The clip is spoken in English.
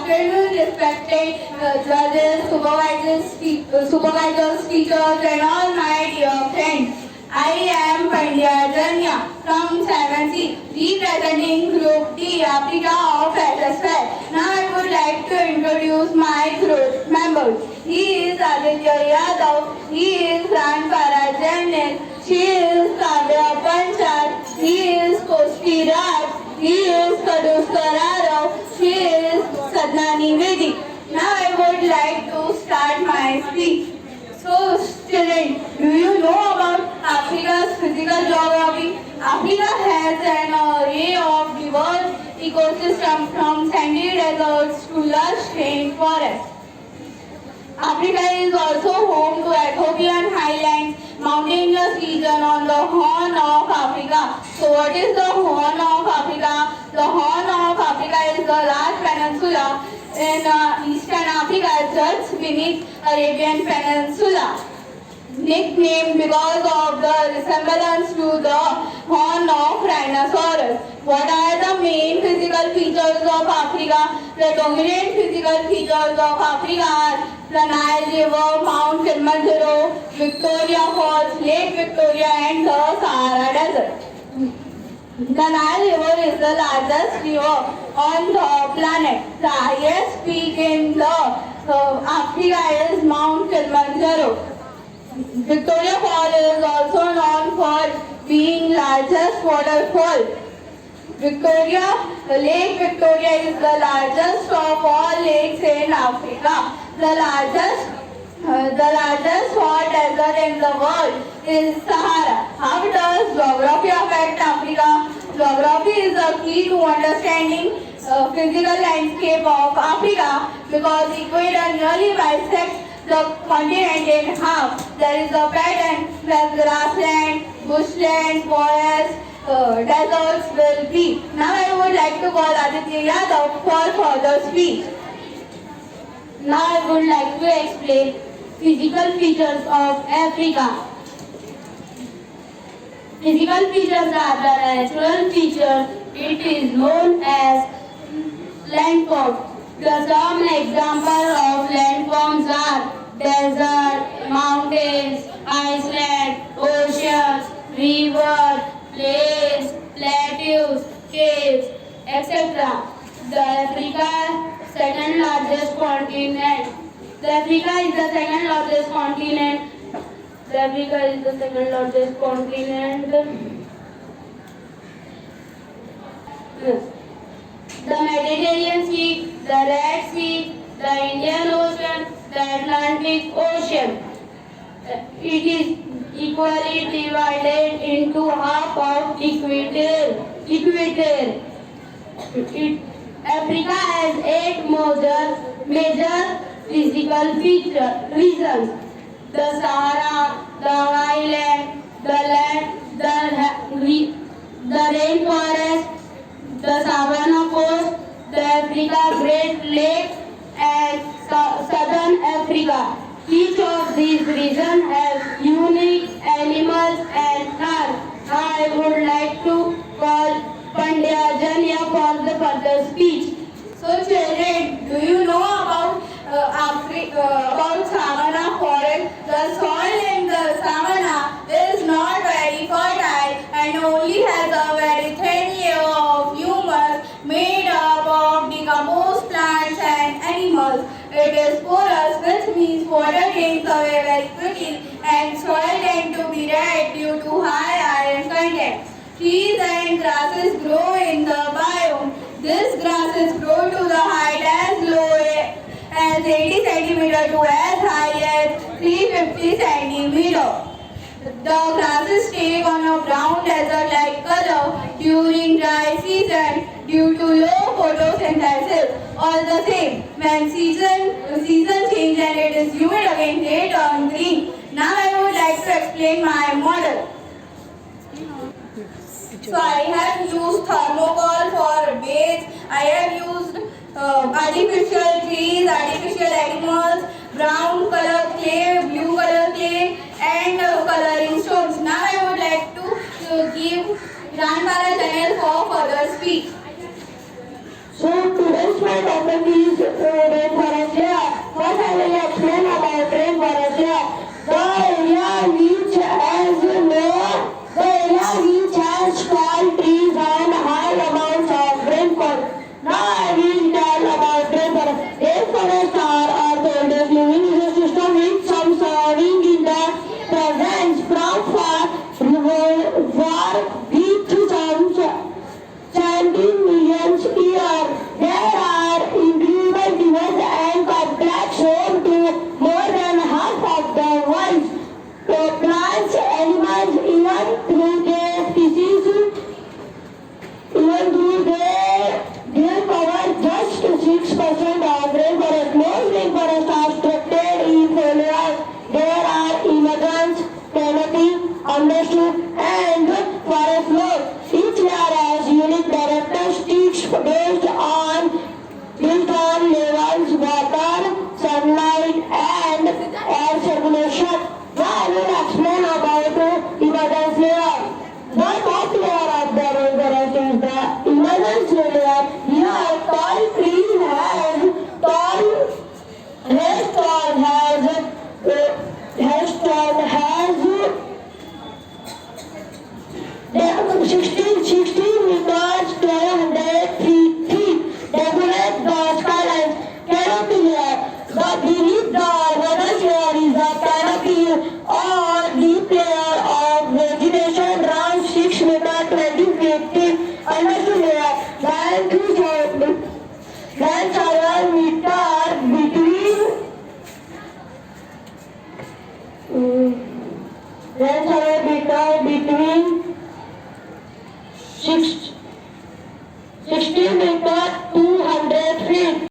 afternoon, respected judges, supervisors, teachers, and all my dear friends. I am Pandya Janya from 7C, representing Group D, Africa of SSL. Now I would like to introduce my group members. He is Aditya Yadav, he is Ranpara Jain, she is Kavya Panchal, he is Kosti Raj, he is Kaduskar Arav, she is Sadnani Vedi. Now I would like to start my speech. So, students, do you know about Africa's physical geography? Africa has an array of diverse ecosystems from sandy deserts to lush rainforests. Africa is also home to Ethiopian highlands, mountainous region on the Horn of Africa. So what is the Horn of Africa? The Horn of Africa is the large peninsula in eastern Africa just beneath Arabian Peninsula. Nicknamed because of the resemblance to the horn of rhinoceros. What are the main physical features of Africa? The dominant physical features of Africa are the Nile River, Mount Kilimanjaro, Victoria Falls, Lake Victoria, and the Sahara Desert. The Nile River is the largest river on the planet. The highest peak in the Africa is Mount Kilimanjaro. Victoria Falls is also known for being largest waterfall. Lake Victoria is the largest of all lakes in Africa. The largest hot desert in the world is Sahara. How does geography affect Africa? Geography is the key to understanding physical landscape of Africa because equator nearly bisects the continent in half. There is a pattern where grassland, bushland, forests, deserts will be. Now I would like to call Aditya Yadav for further speech. Now I would like to explain physical features of Africa. Physical features are the natural features. It is known as landform. Some examples of landforms are desert, mountains, iceland, oceans, rivers, lakes, plateaus, caves, etc. The Africa second largest continent. Africa is the second largest continent. Africa is the second largest continent. The Mediterranean Sea, the Red Sea, the Indian Ocean, the Atlantic Ocean. It is equally divided into half of equator. Africa has 8 major physical regions: the Sahara, the highland, the rainforest, the savanna coast, the Africa Great Lakes, and Southern Africa. Each of these regions has unique animals and plants. I would like to call Pandya Janya for the further speech. So children, do you know about savanna forest? The soil in the savanna is not very fertile and only has a very thin layer of humus made up of decomposed plants and animals. It is porous, which means water drains away very quickly, and soil tends to be red due to high iron content. Trees and grasses grow in the biome. These grasses grow to the height as low as 80 cm to as high as 350 cm. The grasses take on a brown desert-like color during dry season due to low photosynthesis. All the same, when season change and it is humid again, they turn green. Now I would like to explain my model. So I have used thermocol for base. I have used artificial trees, artificial animals, brown color clay, blue color clay, and coloring stones. Now I would like to give Ranpara Jain for further speech. So today's my topic is rainforest layer. First I will explain about rainforest layer. The area which has tall trees and high amounts of rainfall. Now I will tell about rainforest. Rainforests are the living ecosystem with some surviving in the presence from far deep to some 17 million years. There are incredible diverse and complex home to more than half of the world's plants, animals, even though they cover just 6% of rainforest. Most rainforests are structured in foliage. There are emergence, canopy, understood, and forest floor. Each layer has unique characteristics based on levels, water, sunlight, and air circulation. Now I will explain about emergence layer. The top layer of the rainforest is the emergence layer. Here, tall trees has 16 meters, 1200 feet thick. Decorate the skylines. Canopy layer. The beneath the emergence layer is a canopy or deep layer of vegetation around 6 meters, 20 feet thick. Understood layer. Then 7 meters between 16 meters